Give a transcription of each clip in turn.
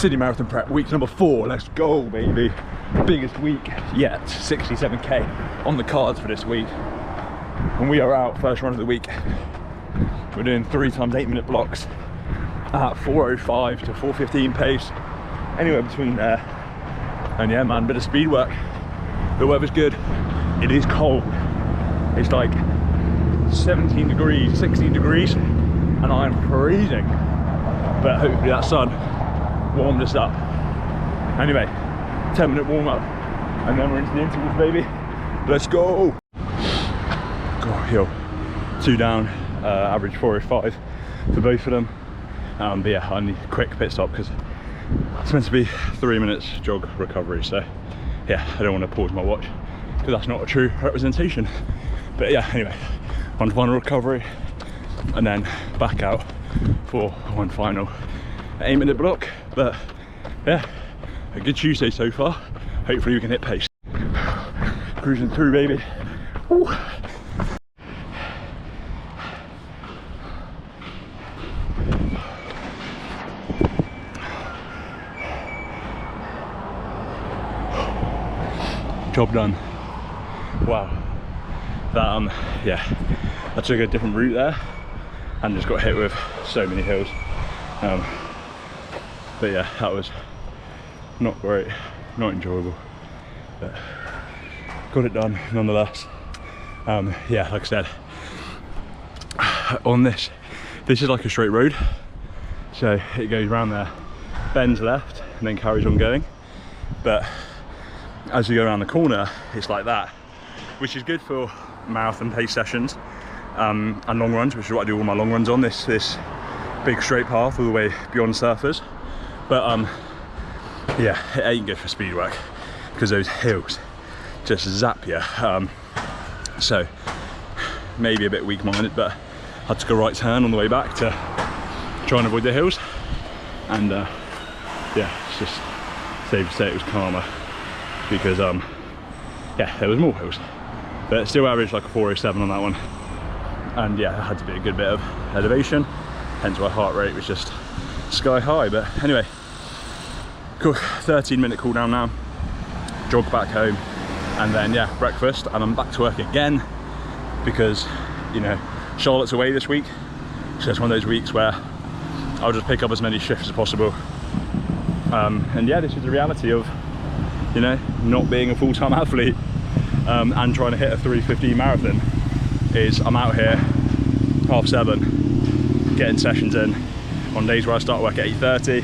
Sydney Marathon Prep, week number 4. Let's go, baby. Biggest week yet. 67k on the cards for this week. And we are out, first run of the week. We're doing 3 times 8 minute blocks at 4:05 to 4:15 pace. Anywhere between there. And yeah, man, bit of speed work. The weather's good. It is cold. It's like 17 degrees, 16 degrees, and I'm freezing. But hopefully that sun warmed us up. Anyway, 10-minute warm up, and then we're into the intervals, baby. Let's go. God, yo, 2 down, average 4:05 for both of them. But yeah, I need a quick pit stop because it's meant to be 3 minutes jog recovery. So yeah, I don't want to pause my watch because that's not a true representation. But yeah, anyway, on final recovery and then back out for one final 8-minute block. But yeah, a good Tuesday so far. Hopefully we can hit pace. Cruising through, baby. Woo. Job done. Wow. That yeah, I took a different route there and just got hit with so many hills. But yeah, that was not great, not enjoyable, but got it done nonetheless. Yeah, like I said, on this is like a straight road, so it goes around there, bends left and then carries on going. But as you go around the corner, it's like that, which is good for marathon pace sessions and long runs, which is what I do all my long runs on, this big straight path all the way beyond surfers. But yeah, it ain't good for speed work because those hills just zap you. So maybe a bit weak-minded, but I took a right turn on the way back to try and avoid the hills, and yeah, it's just safe to say it was calmer because yeah, there was more hills, but it still averaged like a 4:07 on that one. And yeah, it had to be a good bit of elevation, hence why heart rate was just sky high. But anyway, cool, 13-minute cool down now, jog back home, and then yeah, breakfast, and I'm back to work again because, you know, Charlotte's away this week, so it's one of those weeks where I'll just pick up as many shifts as possible. And yeah, this is the reality of, you know, not being a full-time athlete and trying to hit a 3:15 marathon. Is I'm out here 7:30 getting sessions in. On days where I start work at 8:30,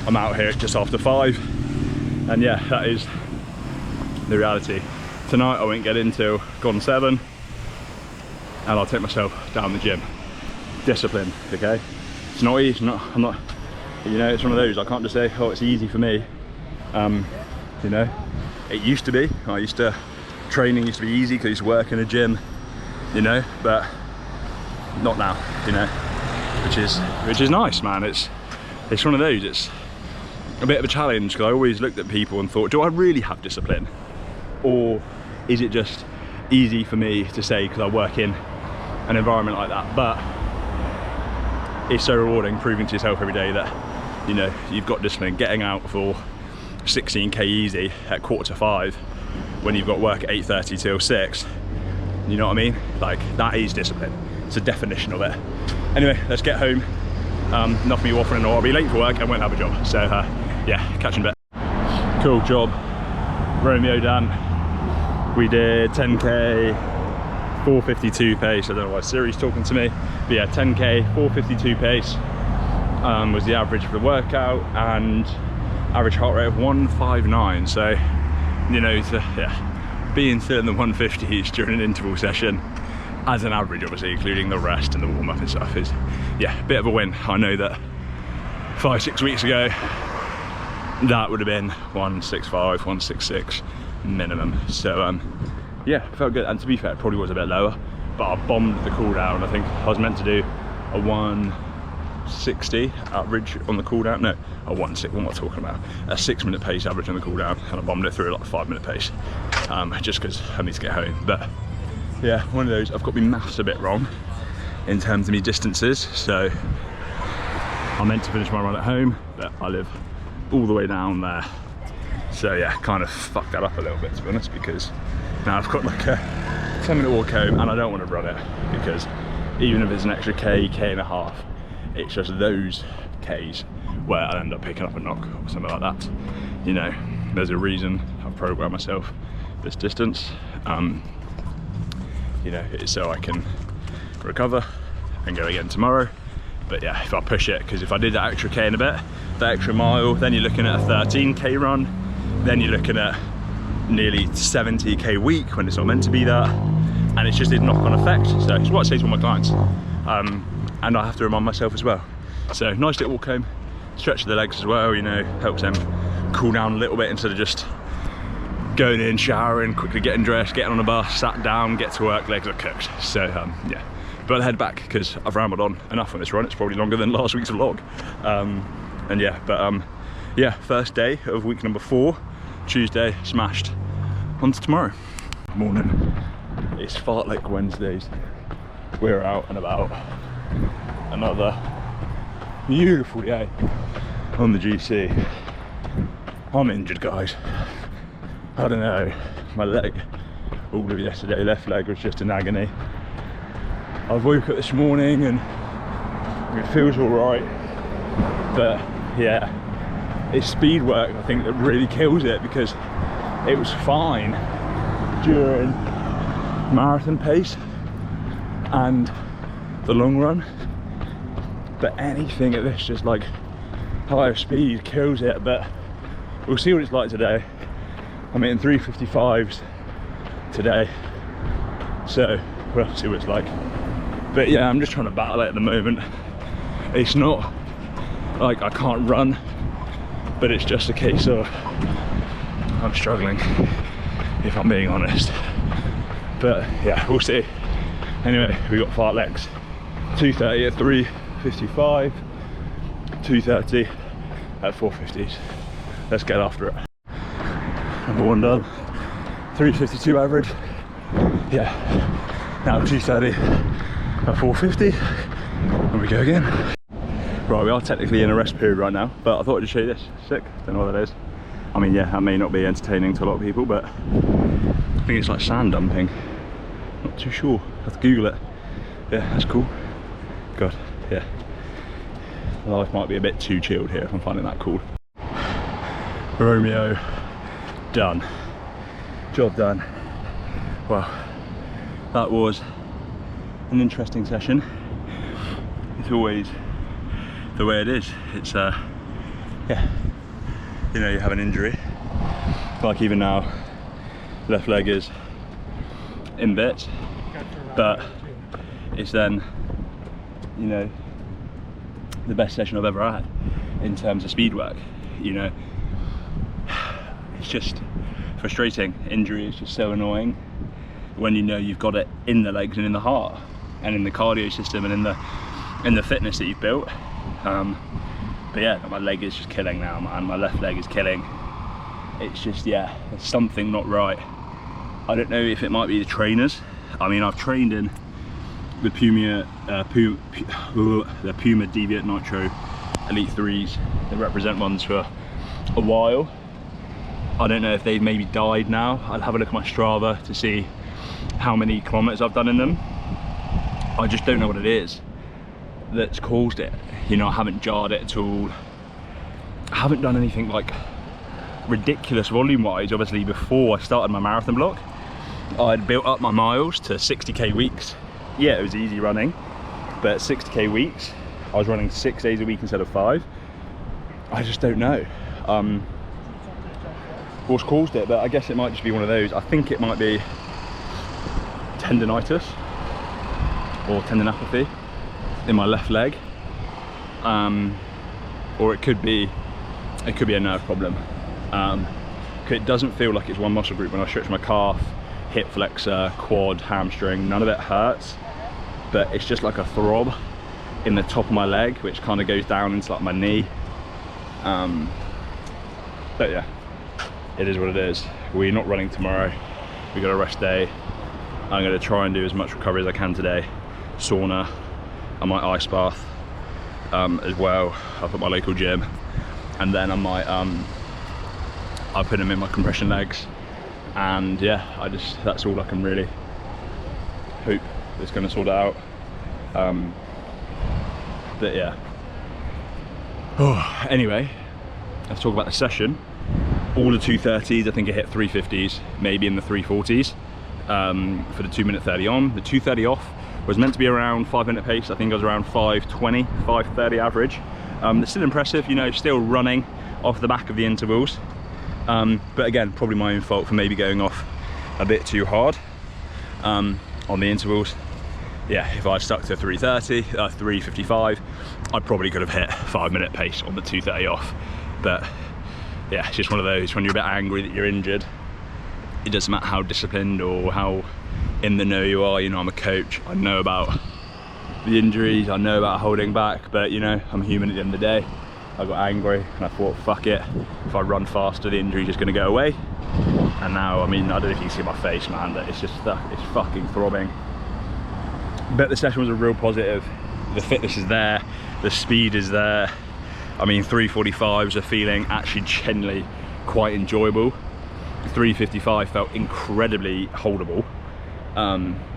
I'm out here just after 5, and yeah, that is the reality. Tonight I won't get in till gone 7, and I'll take myself down the gym. Discipline, okay? It's not easy, I'm not, you know, it's one of those, I can't just say, oh, it's easy for me. You know, it used to be. Training used to be easy because I used to work in a gym, you know, but not now, you know, which is nice, man. It's one of those, it's a bit of a challenge because I always looked at people and thought, do I really have discipline, or is it just easy for me to say because I work in an environment like that? But it's so rewarding proving to yourself every day that, you know, you've got discipline. Getting out for 16k easy at 4:45 when you've got work at 8:30 till 6, you know what I mean? Like, that is discipline. It's a definition of it. Anyway, let's get home. Enough of me waffling, or I'll be late for work and won't have a job. So yeah, catch you in a bit. Cool job, Romeo Dan. We did 10k 4:52 pace. I don't know why Siri's talking to me, but yeah, 10k 4:52 pace was the average for the workout, and average heart rate of 159. So, you know, yeah, being still in the 150s during an interval session as an average, obviously including the rest and the warm-up and stuff, is yeah, a bit of a win. I know that 5-6 weeks ago that would have been 165, 166 minimum. So yeah, felt good. And to be fair, it probably was a bit lower, but I bombed the cool down. I think I was meant to do a 160 average on the cool down. No, a 160, what am I talking about? A 6-minute pace average on the cool down, and I bombed it through like a 5-minute pace, just because I need to get home. But yeah, one of those, I've got my maths a bit wrong in terms of my distances. So I meant to finish my run at home, but I live all the way down there. So yeah, kind of fucked that up a little bit, to be honest, because now I've got like a 10-minute walk home and I don't want to run it, because even if it's an extra K and a half, it's just those Ks where I end up picking up a knock or something like that. You know, there's a reason I've programmed myself this distance. You know, it's so I can recover and go again tomorrow. But yeah, if I push it, because if I did that extra K in a bit, that extra mile, then you're looking at a 13K run, then you're looking at nearly 70K week when it's not meant to be that, and it's just a knock-on effect. So it's what I say to all my clients, and I have to remind myself as well. So nice little walk home, stretch the legs as well, you know, helps them cool down a little bit instead of just going in, showering, quickly getting dressed, getting on a bus, sat down, get to work, legs are cooked. So yeah, but I'll head back because I've rambled on enough on this run. It's probably longer than last week's vlog. And yeah, but yeah, first day of week number 4, Tuesday, smashed. On to tomorrow. Morning. It's Fartlek Wednesdays. We're out and about. Another beautiful day on the GC. I'm injured, guys. I don't know, my leg, all of yesterday, left leg was just in agony. I woke up this morning and it feels all right, but yeah, it's speed work I think that really kills it, because it was fine during marathon pace and the long run, but anything at this just like higher speed kills it. But we'll see what it's like today. I'm hitting 3:55s today, so we'll see what it's like. But yeah, I'm just trying to battle it at the moment. It's not like I can't run, but it's just a case of I'm struggling, if I'm being honest. But yeah, we'll see. Anyway, we got Fartleks 2:30 at 3:55, 2:30 at 4:50s. Let's get after it. Number 1 done, 3:52 average. Yeah, now 2:30 at 4:50, and we go again. Right, we are technically in a rest period right now, but I thought I'd just show you this. Sick, don't know what that is. I mean, yeah, that may not be entertaining to a lot of people, but I think it's like sand dumping. Not too sure, I have to Google it. Yeah, that's cool. God, yeah. Life might be a bit too chilled here if I'm finding that cool. Romeo. Done. Job done. Well, that was an interesting session. It's always the way it is. It's yeah, you know, you have an injury, like even now left leg is in bits, but it's then, you know, the best session I've ever had in terms of speed work. You know, it's just frustrating. Injury is just so annoying when you know you've got it in the legs and in the heart and in the cardio system and in the fitness that you've built. But yeah, my leg is just killing now, man. My left leg is killing. It's just, yeah, there's something not right. I don't know if it might be the trainers. I mean, I've trained in the Puma Deviant Nitro Elite 3s, the represent ones, for a while. I don't know if they've maybe died now. I'll have a look at my Strava to see how many kilometers I've done in them. I just don't know what it is that's caused it. You know, I haven't jarred it at all. I haven't done anything like ridiculous volume wise. Obviously before I started my marathon block, I'd built up my miles to 60k weeks. Yeah, it was easy running, but 60k weeks, I was running 6 days a week instead of 5. I just don't know what's caused it, but I guess it might just be one of those. I think it might be tendonitis or tendinopathy in my left leg, or it could be a nerve problem. It doesn't feel like it's one muscle group. When I stretch my calf, hip flexor, quad, hamstring, none of it hurts, but it's just like a throb in the top of my leg, which kind of goes down into like my knee. But yeah, it is what it is. We're not running tomorrow. We got a rest day. I'm going to try and do as much recovery as I can today. Sauna, I might ice bath as well up at my local gym, and then I might I'll put them in my compression legs, and yeah, that's all I can really hope is going to sort it out. But yeah. Oh, anyway, let's talk about the session. All the 230s, I think I hit 350s, maybe in the 340s for the 2:30 on. The 2:30 off was meant to be around 5-minute pace. I think I was around 5:20, 5:30 average. It's still impressive, you know, still running off the back of the intervals. But again, probably my own fault for maybe going off a bit too hard on the intervals. Yeah, if I stuck to 3:30, 3:55, I probably could have hit 5-minute pace on the 2:30 off. But yeah, it's just one of those, when you're a bit angry that you're injured, it doesn't matter how disciplined or how in the know you are. You know, I'm a coach, I know about the injuries, I know about holding back, but you know, I'm human at the end of the day. I got angry and I thought, fuck it, if I run faster, the injury's just gonna go away. And now, I mean, I don't know if you can see my face, man, but it's just, it's fucking throbbing. But the session was a real positive. The fitness is there, the speed is there. I mean, 3:45s are feeling actually genuinely quite enjoyable. 3:55 felt incredibly holdable.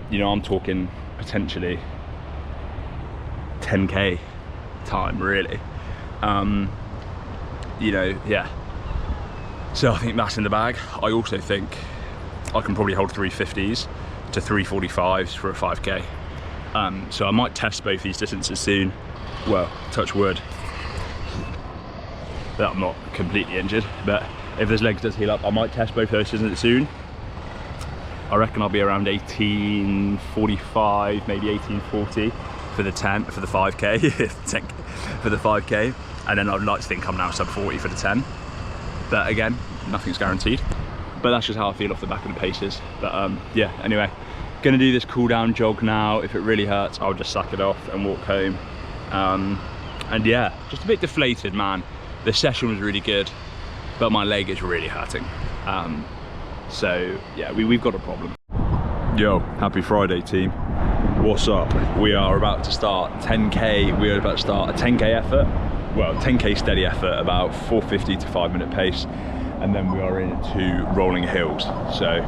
You know, I'm talking potentially 10k time, really. You know, yeah. So I think that's in the bag. I also think I can probably hold 350s to 3:45s for a 5k. So I might test both these distances soon. Well, touch wood that I'm not completely injured, but if this leg does heal up, I might test both those distances soon. I reckon I'll be around 18:45, maybe 18:40 for the 5k, for the 5k, and then I'd like to think I'm now sub 40 for the 10. But again, nothing's guaranteed. But that's just how I feel off the back of the paces. But yeah, anyway, gonna do this cool down jog now. If it really hurts, I'll just suck it off and walk home. And yeah, just a bit deflated, man. The session was really good, but my leg is really hurting. So yeah, we've got a problem. Yo, happy Friday, team. What's up? We are about to start 10k. We are about to start a 10k effort. Well, 10k steady effort, about 4:50 to 5-minute pace, and then we are into rolling hills. So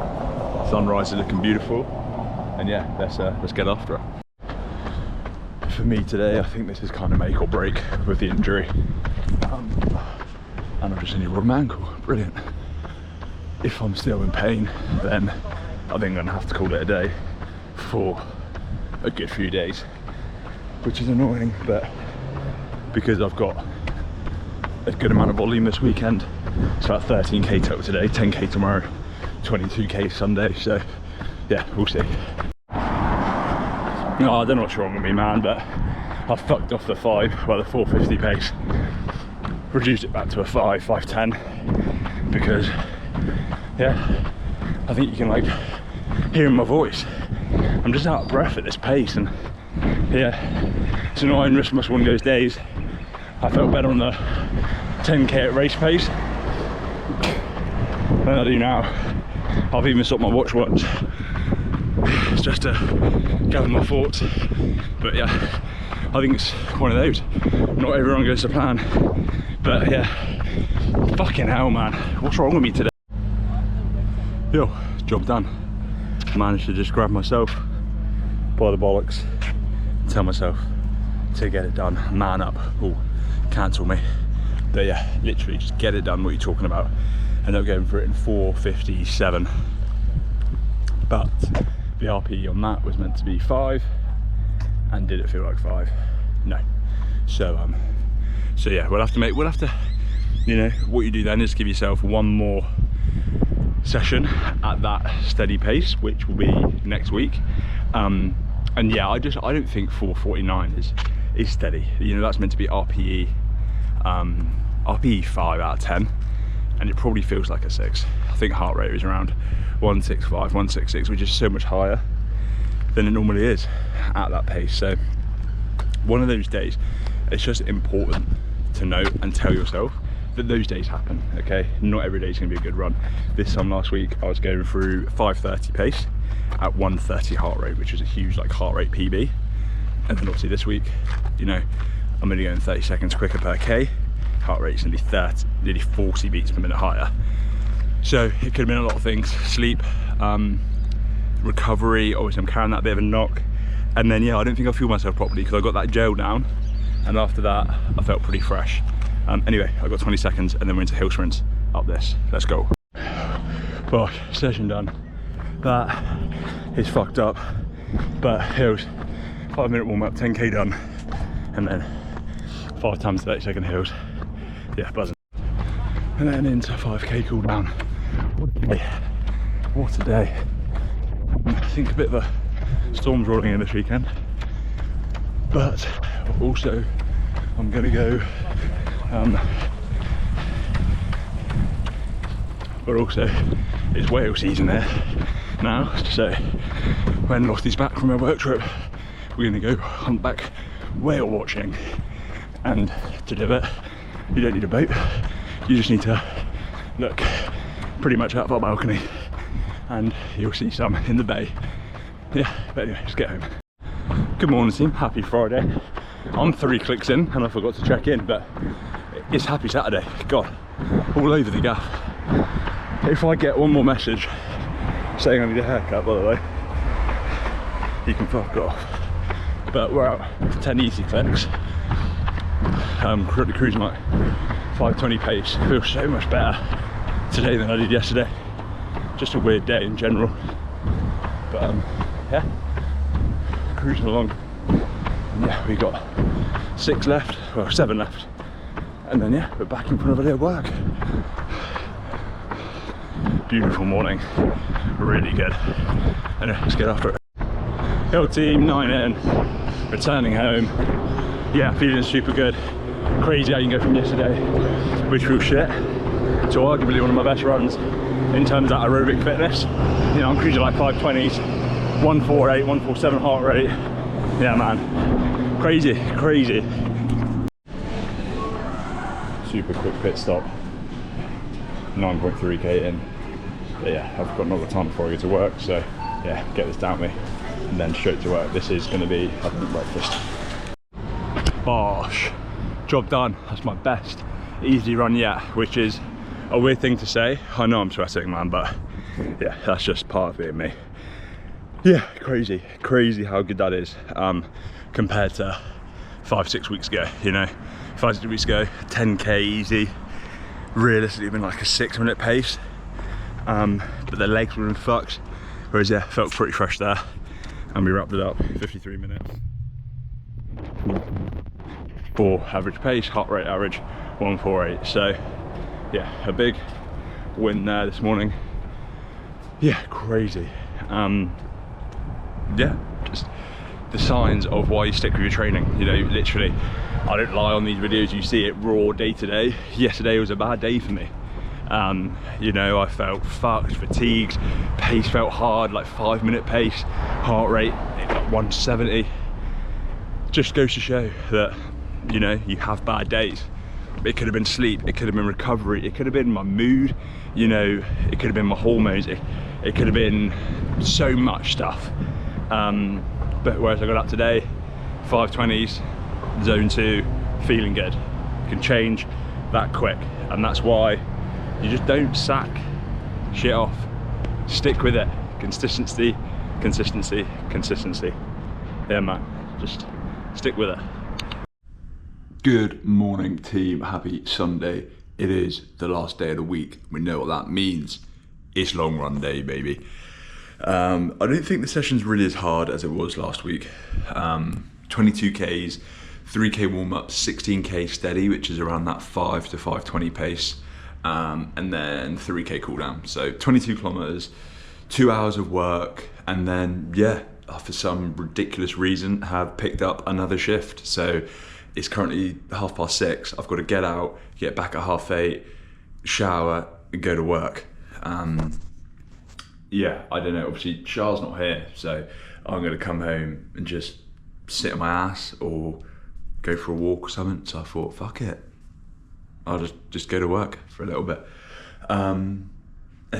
sunrise is looking beautiful, and yeah, let's get after it. For me today, I think this is kind of make or break with the injury. And I've just injured my ankle. Brilliant. If I'm still in pain, then I think I'm gonna have to call it a day for a good few days, which is annoying, but because I've got a good amount of volume this weekend, it's about 13k total today, 10k tomorrow, 22k Sunday, so yeah, we'll see. No, I don't know what's wrong with me, man, but I fucked off the 4:50 pace, reduced it back to a 5:10, because yeah, I think you can like hear in my voice, I'm just out of breath at this pace, and yeah, it's annoying. This must be one of those days. I felt better on the 10k at race pace than I do now. I've even stopped my watch once. It's just to gather my thoughts. But yeah, I think it's one of those. Not everyone goes to plan. But yeah, fucking hell, man. What's wrong with me today? Yo, job done. Managed to just grab myself by the bollocks, tell myself to get it done, man up. Oh, cancel me. But yeah, literally just get it done. What you're talking about. Ended up going for it in 4:57, but the RPE on that was meant to be 5, and did it feel like 5? No. So yeah, we'll have to, you know, what you do then is give yourself one more session at that steady pace, which will be next week. And yeah, I don't think 4:49 is steady. You know, that's meant to be RPE 5 out of 10, and it probably feels like a 6. I think heart rate is around 165, 166, which is so much higher than it normally is at that pace. So one of those days, it's just important to note and tell yourself that those days happen, okay? Not every day is gonna be a good run. This time last week, I was going through 5:30 pace at 130 heart rate, which was a huge like heart rate PB. And then obviously this week, you know, I'm only going 30 seconds quicker per K. heart rate's nearly 40 beats per minute higher. So it could have been a lot of things. Sleep, recovery, obviously I'm carrying that bit of a knock. And then, yeah, I don't think I fueled myself properly because I got that gel down. And after that, I felt pretty fresh. Anyway, I got 20 seconds and then we're into hill sprints up this. Let's go. Gosh, session done. That is fucked up. But hills, 5-minute warm up, 10k done. And then 5 times 30-second hills. Yeah, buzzing. And then into 5k cool down. What a day. What a day. I think a bit of a storm's rolling in this weekend. But also, I'm gonna go, but also it's whale season there now. So when Lottie's back from her work trip, we're gonna go hunt back whale watching. And to do it, you don't need a boat. You just need to look pretty much out of our balcony and you'll see some in the bay. Yeah, but anyway, let's get home. Good morning team, happy Friday. I'm 3 clicks in and I forgot to check in, but it's happy Saturday. God, all over the gaff. If I get one more message saying I need a haircut, by the way, you can fuck off. But we're out 10 easy clicks. Currently cruising like 5:20 pace. Feels so much better today than I did yesterday. Just a weird day in general. But yeah, cruising along. And yeah, we got 6 left, well 7 left. And then yeah, we're back in for another day of work. Beautiful morning, really good. Anyway, let's get after it. Hill team, 9 in, returning home. Yeah, feeling super good. Crazy how you can go from yesterday, which was shit, to arguably one of my best runs in terms of aerobic fitness. You know, I'm cruising like 520s, 148, 147 heart rate. Yeah, man, crazy, crazy. Super quick pit stop, 9.3k in. But yeah, I've got another time before I get to work, so yeah, get this down me and then straight to work. This is going to be, I think, breakfast. Bosh, job done. That's my best easy run yet, which is a weird thing to say. I know I'm sweating, man, but yeah, that's just part of being me. Yeah, crazy how good that is compared to 5-6 weeks ago. You know, 5-6 weeks ago, 10k easy, realistically been like a 6-minute pace, but the legs were in fucks, whereas yeah, felt pretty fresh there, and we wrapped it up 53 minutes. For average pace, heart rate average 148. So yeah, a big win there this morning. Yeah, crazy. Yeah, just the signs of why you stick with your training. You know, literally, I don't lie on these videos, you see it raw day to day. Yesterday was a bad day for me. You know, I felt fucked, fatigued, pace felt hard, like 5-minute pace, heart rate at 170. Just goes to show that, you know, you have bad days. It could have been sleep, it could have been recovery, it could have been my mood, you know, it could have been my hormones, it could have been so much stuff. But whereas I got up today, 520s, zone 2, feeling good. You can change that quick, and that's why you just don't sack shit off. Stick with it. Consistency, consistency, consistency. Yeah, man, just stick with it. Good morning team, happy Sunday. It is the last day of the week. We know what that means. It's long run day, baby. I don't think the session's really as hard as it was last week. 22Ks, 3K warm up, 16K steady, which is around that 5 to 5:20 pace, and then 3K cool down. So 22 kilometers, 2 hours of work, and then yeah, for some ridiculous reason have picked up another shift. So it's currently 6:30. I've got to get out, get back at 8:30, shower, and go to work. Yeah, I don't know, obviously Charles not here, so I'm gonna come home and just sit on my ass or go for a walk or something. So I thought, fuck it, I'll just go to work for a little bit. And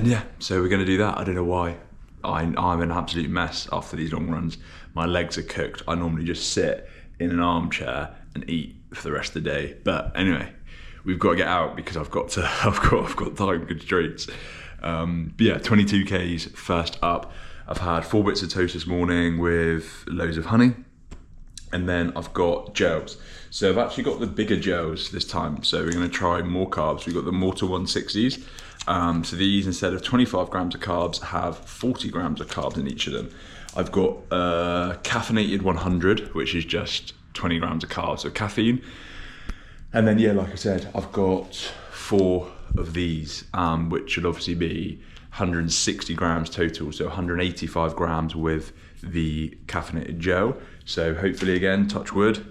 yeah, so we're gonna do that. I don't know why. I'm an absolute mess after these long runs. My legs are cooked. I normally just sit in an armchair and eat for the rest of the day. But anyway, we've got to get out because I've got time constraints. But yeah, 22 Ks first up. I've had 4 bits of toast this morning with loads of honey. And then I've got gels. So I've actually got the bigger gels this time. So we're gonna try more carbs. We've got the Mortar 160s. So these, instead of 25 grams of carbs, have 40 grams of carbs in each of them. I've got caffeinated 100, which is just 20 grams of carbs, so caffeine. And then, yeah, like I said, I've got 4 of these, which should obviously be 160 grams total, so 185 grams with the caffeinated gel. So hopefully, again, touch wood,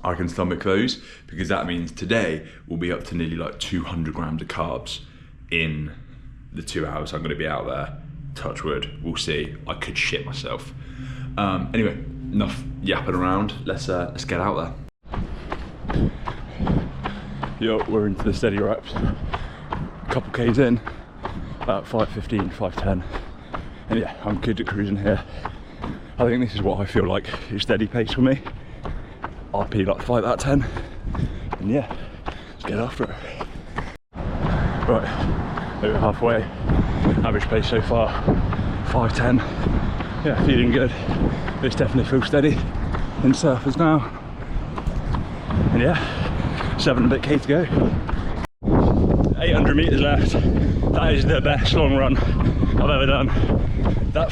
I can stomach those, because that means today we'll be up to nearly like 200 grams of carbs in the 2 hours I'm gonna be out there. Touch wood, we'll see. I could shit myself. Anyway, enough yapping around. Let's get out there. Yo, we're into the steady reps. Couple Ks in, about 5:15, 5:10. And yeah, I'm good at cruising here. I think this is what I feel like is steady pace for me. RP like 5 out of 10. And yeah, let's get after it. Right, over halfway. Average pace so far, 5:10. Yeah, feeling good. This definitely feels steady in surfers now. And yeah, 7 and a bit K to go. 800 meters left. That is the best long run I've ever done. That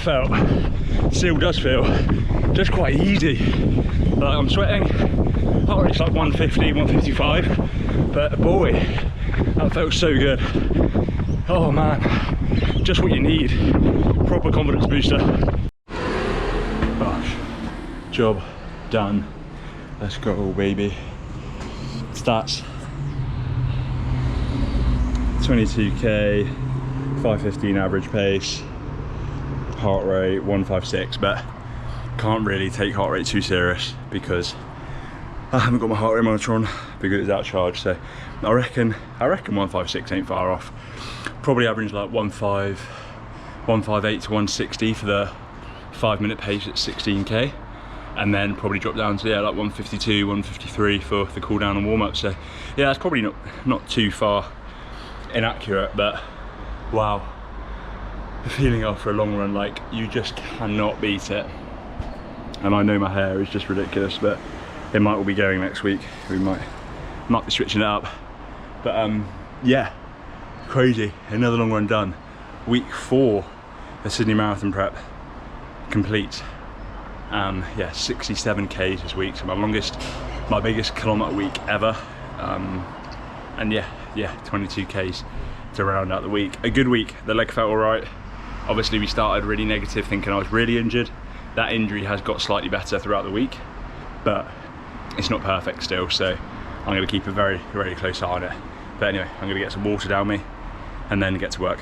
still does feel just quite easy. Like, I'm sweating. Heart rate's like 150, 155. But boy, that felt so good. Oh man, just what you need. Proper confidence booster. Gosh, job done. Let's go, baby. Stats. 22K, 5:15 average pace, heart rate 156, but can't really take heart rate too serious because I haven't got my heart rate monitor on because it's out of charge. So I reckon 156 ain't far off. Probably average like 158 to 160 for the 5-minute pace at 16K, and then probably drop down to like 152, 153 for the cool down and warm up. So yeah, that's probably not too far inaccurate, but wow, the feeling after a long run, like, you just cannot beat it. And I know my hair is just ridiculous, but it might all be going next week. We might be switching it up, but yeah, crazy. Another long run done. Week 4 of Sydney Marathon prep complete. Yeah, 67 Ks this week, so my biggest kilometre week ever. And yeah, 22 Ks to round out the week. A good week. The leg felt all right. Obviously we started really negative, thinking I was really injured. That injury has got slightly better throughout the week, but it's not perfect still, so I'm going to keep a very, very close eye on it. But anyway, I'm going to get some water down me and then get to work.